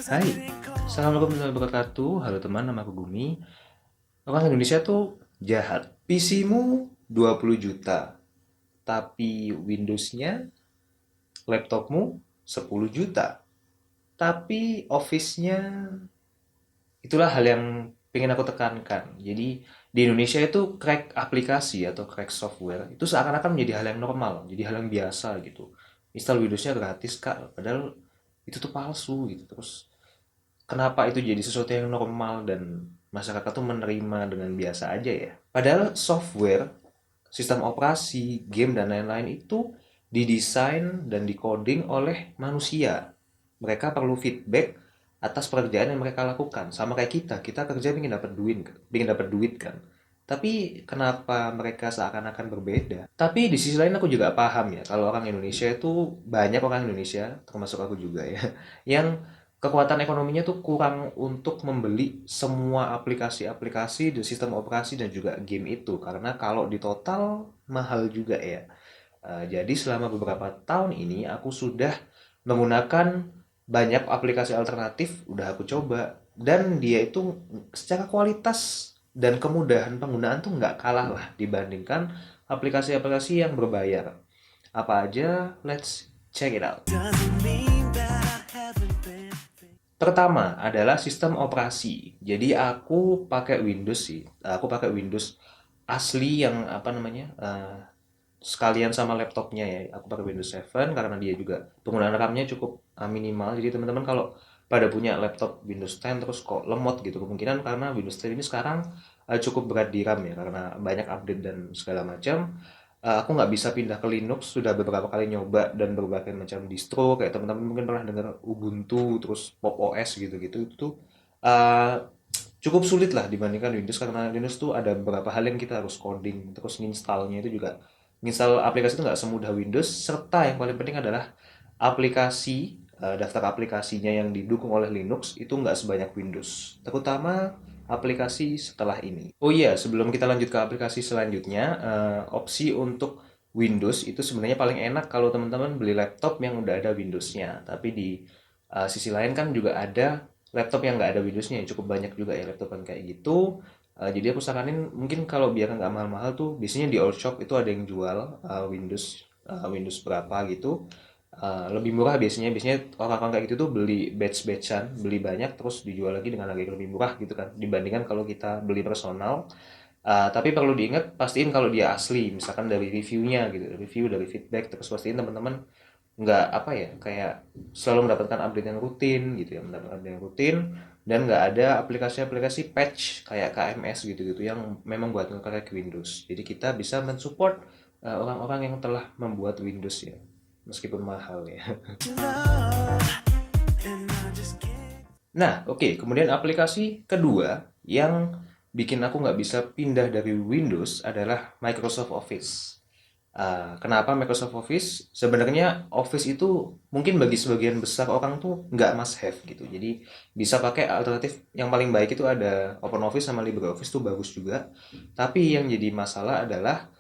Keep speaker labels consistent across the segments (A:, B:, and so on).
A: Hai, Assalamualaikum warahmatullahi wabarakatuh. Halo teman, nama aku Gumi. Orang Indonesia tuh jahat. PC-mu 20 juta, tapi Windows-nya, laptopmu 10 juta. Tapi Office-nya, itulah hal yang pengen aku tekankan. Jadi di Indonesia itu crack aplikasi atau crack software itu seakan-akan menjadi hal yang normal, jadi hal yang biasa gitu. Install Windows-nya gratis, Kak. Padahal itu tuh palsu gitu. Terus kenapa itu jadi sesuatu yang normal dan masyarakat tuh menerima dengan biasa aja ya? Padahal software, sistem operasi, game dan lain-lain itu didesain dan dikoding oleh manusia. Mereka perlu feedback atas pekerjaan yang mereka lakukan. Sama kayak kita kerja ingin dapat duit kan. Tapi kenapa mereka seakan-akan berbeda? Tapi di sisi lain aku juga paham ya, kalau orang Indonesia itu banyak orang Indonesia, termasuk aku juga ya, yang kekuatan ekonominya tuh kurang untuk membeli semua aplikasi-aplikasi dan sistem operasi dan juga game itu karena kalau di total mahal juga ya. Jadi selama beberapa tahun ini aku sudah menggunakan banyak aplikasi alternatif, udah aku coba dan dia itu secara kualitas dan kemudahan penggunaan tuh nggak kalah lah dibandingkan aplikasi-aplikasi yang berbayar. Apa aja? Let's check it out. Pertama adalah sistem operasi. Jadi aku pakai Windows sih. Aku pakai Windows asli yang apa namanya sekalian sama laptopnya ya. Aku pakai Windows 7 karena dia juga penggunaan RAM-nya cukup minimal. Jadi teman-teman kalau pada punya laptop Windows 10 terus kok lemot gitu kemungkinan karena Windows 10 ini sekarang cukup berat di RAM ya karena banyak update dan segala macam. Aku nggak bisa pindah ke Linux, sudah beberapa kali nyoba dan berbagai macam distro, kayak teman-teman mungkin pernah dengar Ubuntu, terus Pop OS gitu-gitu, itu tuh uh, cukup sulit lah dibandingkan Windows, karena Linux tuh ada beberapa hal yang kita harus coding, terus nginstalnya itu juga, nginstal aplikasi itu nggak semudah Windows, serta yang paling penting adalah aplikasi, daftar aplikasinya yang didukung oleh Linux itu nggak sebanyak Windows, terutama aplikasi setelah ini. Oh iya, sebelum kita lanjut ke aplikasi selanjutnya, opsi untuk Windows itu sebenarnya paling enak kalau teman-teman beli laptop yang udah ada Windows-nya. Tapi di sisi lain kan juga ada laptop yang nggak ada Windows-nya, cukup banyak juga ya laptop yang kayak gitu. Jadi aku saranin mungkin kalau biar nggak mahal-mahal tuh, biasanya di all shop itu ada yang jual Windows berapa gitu. Lebih murah biasanya biasanya orang-orang kayak gitu tuh beli batch-batchan, beli banyak terus dijual lagi dengan harga yang lebih murah gitu kan dibandingkan kalau kita beli personal. Tapi perlu diingat, pastiin kalau dia asli, misalkan dari reviewnya gitu, review dari feedback, terus pastiin teman-teman nggak apa ya, kayak selalu mendapatkan update yang rutin gitu ya, mendapatkan update yang rutin dan nggak ada aplikasi-aplikasi patch kayak KMS gitu-gitu yang memang buat nge-crack Windows. Jadi kita bisa mensupport orang-orang yang telah membuat Windows ya, meskipun mahal ya. Nah, oke. Kemudian aplikasi kedua yang bikin aku nggak bisa pindah dari Windows adalah Microsoft Office. Kenapa Microsoft Office? Sebenarnya Office itu mungkin bagi sebagian besar orang tuh nggak must have gitu. Jadi bisa pakai alternatif yang paling baik itu ada OpenOffice sama LibreOffice tuh bagus juga. Tapi yang jadi masalah adalah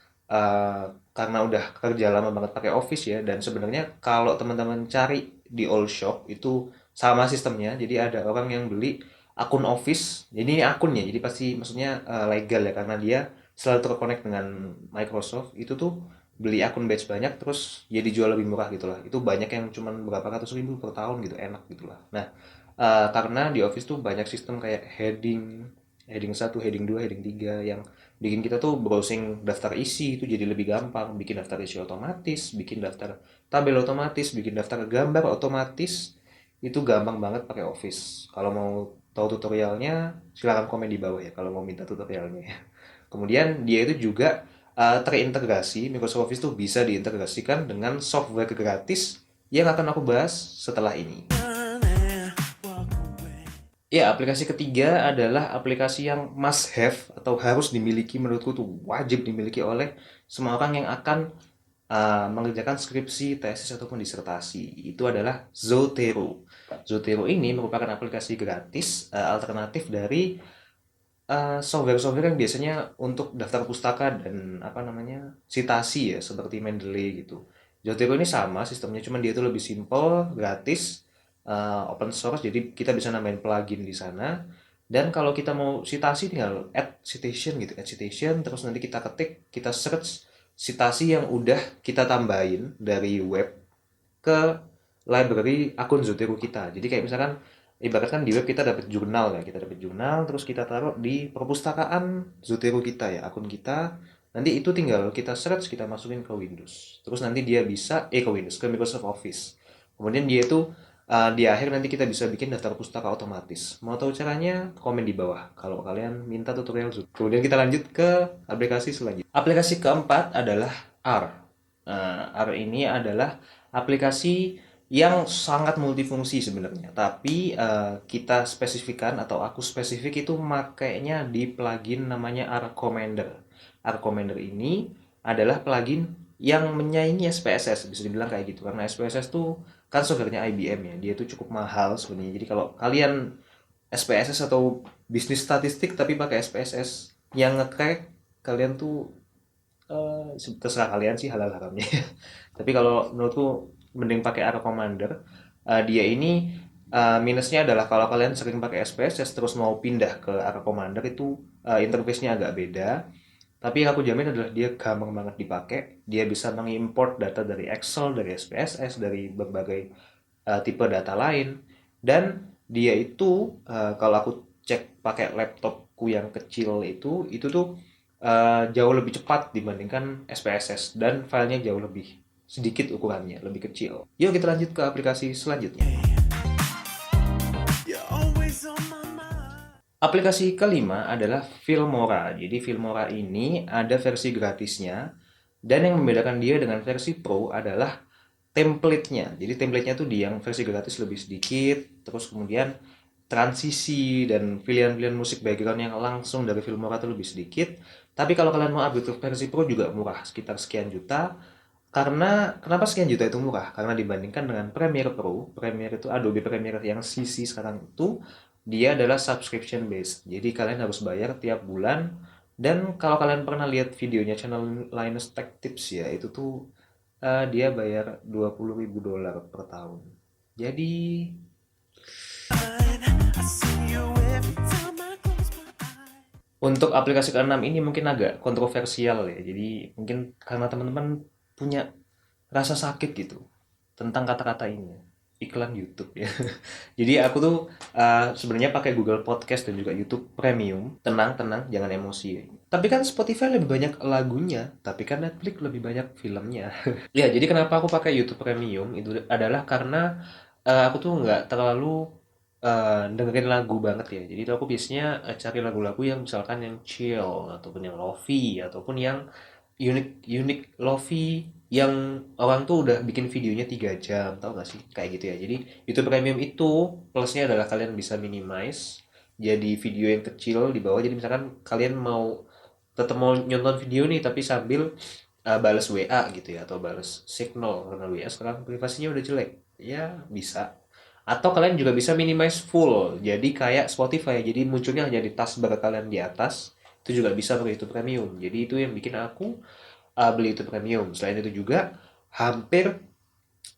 A: karena udah kerja lama banget pakai Office ya, dan sebenarnya kalau teman-teman cari di all shop itu sama sistemnya. Jadi ada orang yang beli akun Office. Jadi ini akunnya, jadi pasti maksudnya legal ya karena dia selalu terkonek dengan Microsoft. Itu tuh beli akun batch banyak terus ya dijual lebih murah gitu lah. Itu banyak yang cuman berapa ratus ribu per tahun gitu, enak gitu lah. Nah, karena di Office tuh banyak sistem kayak heading, heading satu, heading 2, heading 3 yang bikin kita tuh browsing daftar isi itu jadi lebih gampang, bikin daftar isi otomatis, bikin daftar tabel otomatis, bikin daftar gambar otomatis, itu gampang banget pakai Office. Kalau mau tahu tutorialnya, silahkan komen di bawah ya kalau mau minta tutorialnya ya. Kemudian dia itu juga terintegrasi, Microsoft Office tuh bisa diintegrasikan dengan software gratis yang akan aku bahas setelah ini. Ya, aplikasi ketiga adalah aplikasi yang must have atau harus dimiliki, menurutku tuh wajib dimiliki oleh semua orang yang akan mengerjakan skripsi, tesis ataupun disertasi. Itu adalah Zotero. Zotero ini merupakan aplikasi gratis alternatif dari software-software yang biasanya untuk daftar pustaka dan apa namanya sitasi ya seperti Mendeley gitu. Zotero ini sama sistemnya, cuman dia itu lebih simple, gratis, open source, jadi kita bisa nambahin plugin di sana. Dan kalau kita mau citasi tinggal add citation gitu, add citation, terus nanti kita ketik, kita search citasi yang udah kita tambahin dari web ke library akun Zotero kita. Jadi kayak misalkan ibaratkan di web kita dapat jurnal ya, kita dapat jurnal terus kita taruh di perpustakaan Zotero kita ya, akun kita. Nanti itu tinggal kita search, kita masukin ke Windows. Terus nanti dia bisa ke Windows, ke Microsoft Office. Kemudian dia itu di akhir nanti kita bisa bikin daftar pustaka otomatis. Mau tahu caranya? Komen di bawah. Kalau kalian minta tutorial Zotero. Kemudian kita lanjut ke aplikasi selanjutnya. Aplikasi keempat adalah R. R ini adalah aplikasi yang sangat multifungsi sebenarnya, tapi kita spesifikkan atau aku spesifik itu makainya di plugin namanya R Commander. R Commander ini adalah plugin yang menyaingi SPSS, bisa dibilang kayak gitu, karena SPSS tuh kan softwarenya IBM ya, dia tuh cukup mahal sebenarnya. Jadi kalau kalian SPSS atau bisnis statistik tapi pakai SPSS yang nge-crack, kalian tuh terserah kalian sih halal haramnya. Tapi kalau menurutku mending pakai Arrow Commander. Dia ini minusnya adalah kalau kalian sering pakai SPSS terus mau pindah ke Arrow Commander itu interface-nya agak beda. Tapi yang aku jamin adalah dia gampang banget dipakai. Dia bisa mengimport data dari Excel, dari SPSS, dari berbagai tipe data lain. Dan dia itu kalau aku cek pakai laptopku yang kecil itu tuh jauh lebih cepat dibandingkan SPSS dan filenya jauh lebih sedikit ukurannya, lebih kecil. Yuk kita lanjut ke aplikasi selanjutnya. Aplikasi kelima adalah Filmora. Jadi Filmora ini ada versi gratisnya dan yang membedakan dia dengan versi Pro adalah template-nya. Jadi template-nya tuh di yang versi gratis lebih sedikit, terus kemudian transisi dan pilihan-pilihan musik background yang langsung dari Filmora itu lebih sedikit. Tapi kalau kalian mau upgrade ke versi Pro juga murah, sekitar sekian juta. Karena kenapa sekian juta itu murah? Karena dibandingkan dengan Premiere Pro, Premiere itu Adobe Premiere yang CC sekarang itu dia adalah subscription based. Jadi kalian harus bayar tiap bulan. Dan kalau kalian pernah lihat videonya channel Linus Tech Tips ya, itu tuh dia bayar $20.000 per tahun. Jadi untuk aplikasi keenam ini mungkin agak kontroversial ya. Jadi mungkin karena teman-teman punya rasa sakit gitu tentang kata-kata ini. Iklan YouTube ya. Jadi aku tuh sebenarnya pakai Google Podcast dan juga YouTube Premium. Tenang, tenang, jangan emosi. Tapi kan Spotify lebih banyak lagunya, tapi kan Netflix lebih banyak filmnya. Ya, jadi kenapa aku pakai YouTube Premium itu adalah karena aku tuh nggak terlalu dengerin lagu banget ya. Jadi itu aku biasanya cari lagu-lagu yang misalkan yang chill ataupun yang lofi ataupun yang unik lofi yang orang tuh udah bikin videonya 3 jam, tau gak sih? Kayak gitu ya. Jadi YouTube Premium itu plusnya adalah kalian bisa minimize jadi video yang kecil di bawah. Jadi misalkan kalian mau tetap mau nonton video nih tapi sambil balas WA gitu ya atau balas signal karena WA sekarang privasinya udah jelek. Ya, bisa. Atau kalian juga bisa minimize full. Jadi kayak Spotify. Jadi munculnya hanya di taskbar kalian di atas. Itu juga bisa pakai YouTube Premium. Jadi itu yang bikin aku beli YouTube Premium. Selain itu juga hampir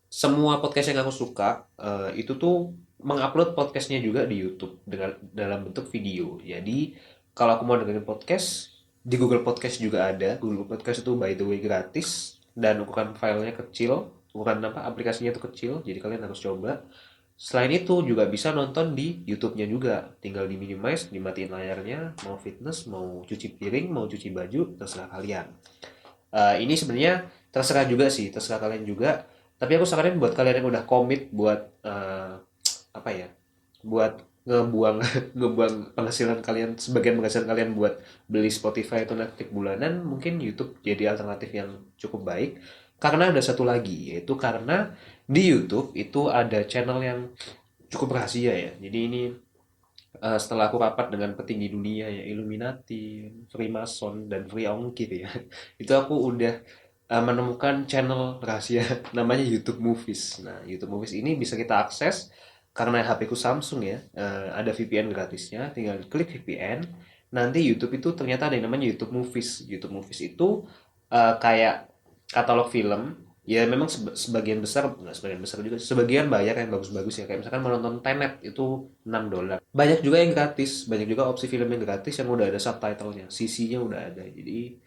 A: semua podcast yang aku suka itu tuh mengupload podcastnya juga di YouTube dengan dalam bentuk video. Jadi kalau aku mau dengerin podcast di Google Podcast juga ada. Google Podcast itu by the way gratis dan ukuran filenya kecil, ukuran apa aplikasinya itu kecil. Jadi kalian harus coba. Selain itu juga bisa nonton di YouTube-nya juga. Tinggal di minimize, dimatiin layarnya, mau fitness, mau cuci piring, mau cuci baju, terserah kalian. Ini sebenarnya terserah juga sih, terserah kalian juga. Tapi aku saranin buat kalian yang udah komit buat apa ya? Buat ngebuang ngebuang penghasilan kalian, sebagian penghasilan kalian buat beli Spotify atau Netflix bulanan, mungkin YouTube jadi alternatif yang cukup baik. Karena ada satu lagi, yaitu karena di YouTube itu ada channel yang cukup rahasia ya. Jadi ini setelah aku rapat dengan petinggi dunia ya, Illuminati, Freemason dan Freongkir ya, itu aku udah menemukan channel rahasia namanya YouTube Movies. Nah, YouTube Movies ini bisa kita akses karena HP ku Samsung ya, ada VPN gratisnya, tinggal klik VPN. Nanti YouTube itu ternyata ada yang namanya YouTube Movies. YouTube Movies itu kayak katalog film. Ya memang sebagian besar, nggak sebagian besar juga, sebagian bayar yang bagus-bagus ya. Kayak misalkan menonton Tenet itu $6. Banyak juga yang gratis, banyak juga opsi film yang gratis yang udah ada subtitlenya, CC-nya udah ada. Jadi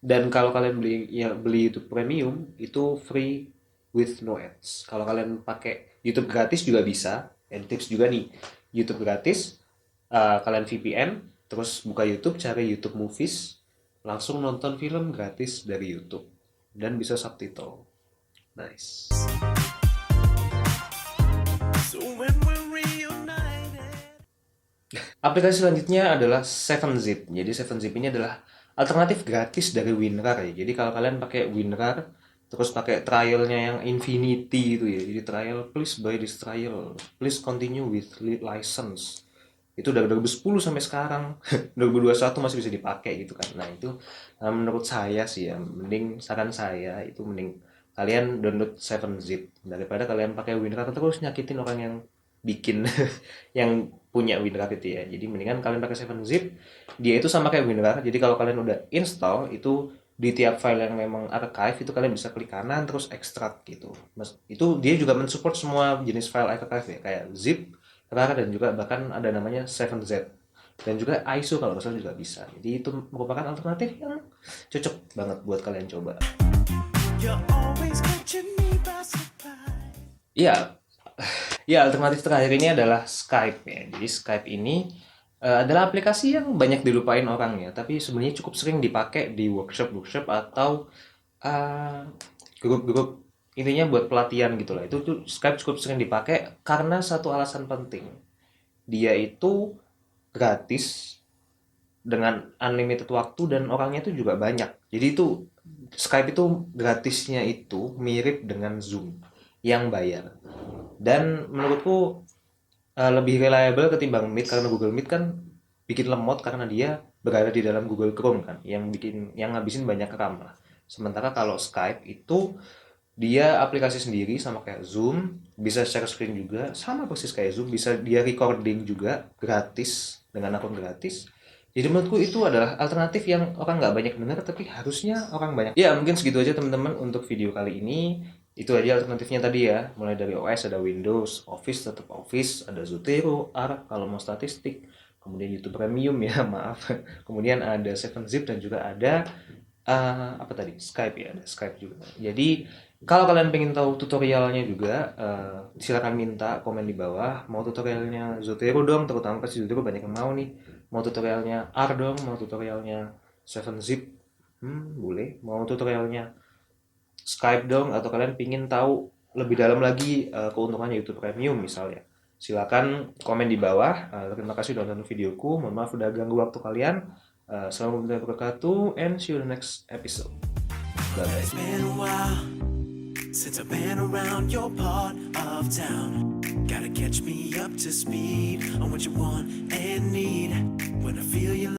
A: dan kalau kalian beli ya beli YouTube Premium itu free with no ads. Kalau kalian pakai YouTube gratis juga bisa. And tips juga nih, YouTube gratis, kalian VPN, terus buka YouTube, cari YouTube Movies, langsung nonton film gratis dari YouTube dan bisa subtitle. Nice. So when we're reunited. Aplikasi selanjutnya adalah 7zip. Jadi 7zip ini adalah alternatif gratis dari WinRAR ya. Jadi kalau kalian pakai WinRAR terus pakai trialnya yang infinity itu ya. Jadi trial, please buy this trial, please continue with license. Itu dari 2010 sampai sekarang 2021 masih bisa dipakai gitu kan. Nah itu menurut saya sih ya, mending saran saya itu mending kalian download 7zip daripada kalian pakai WinRAR terus nyakitin orang yang bikin yang punya WinRAR itu ya. Jadi mendingan kalian pakai 7zip, dia itu sama kayak WinRAR. Jadi kalau kalian udah install itu di tiap file yang memang archive itu kalian bisa klik kanan terus ekstrak gitu. Itu dia juga mensupport semua jenis file archive ya, kayak zip, RAR, dan juga bahkan ada namanya 7z. Dan juga ISO kalau salah juga bisa. Jadi itu merupakan alternatif yang cocok banget buat kalian coba. Iya, ya, alternatif terakhir ini adalah Skype ya. Jadi Skype ini adalah aplikasi yang banyak dilupain orang ya, tapi sebenarnya cukup sering dipakai di workshop-workshop atau eh, grup-grup, intinya buat pelatihan gitu lah. Itu tuh Skype cukup sering dipakai karena satu alasan penting. Dia itu gratis dengan unlimited waktu dan orangnya itu juga banyak. Jadi itu Skype itu gratisnya itu mirip dengan Zoom yang bayar. Dan menurutku lebih reliable ketimbang Meet karena Google Meet kan bikin lemot karena dia berada di dalam Google Chrome kan yang ngabisin banyak RAM lah. Sementara kalau Skype itu dia aplikasi sendiri sama kayak Zoom, bisa share screen juga, sama persis kayak Zoom, bisa dia recording juga gratis dengan akun gratis. Jadi menurutku itu adalah alternatif yang orang nggak banyak dengar tapi harusnya orang banyak. Ya mungkin segitu aja teman-teman untuk video kali ini. Itu aja alternatifnya tadi ya. Mulai dari OS ada Windows, Office tetap Office, ada Zotero, ARC kalau mau statistik. Kemudian YouTube Premium ya, maaf. Kemudian ada 7zip dan juga ada apa tadi? Skype ya, ada Skype juga. Jadi kalau kalian pengen tahu tutorialnya juga, silakan minta komen di bawah. Mau tutorialnya Zotero dong, terutama pasti Zotero banyak yang mau nih. Mau tutorialnya R dong, mau tutorialnya 7zip, boleh. Mau tutorialnya Skype dong, atau kalian pingin tahu lebih dalam lagi keuntungannya YouTube Premium misalnya. Silakan komen di bawah. Terima kasih udah nonton videoku. Mohon maaf udah ganggu waktu kalian. Assalamualaikum warahmatullahi wabarakatuh, and see you in the next episode. Bye bye. It's been a while since I've been around your part of town. Gotta catch me up to speed on what you want and need when I feel you.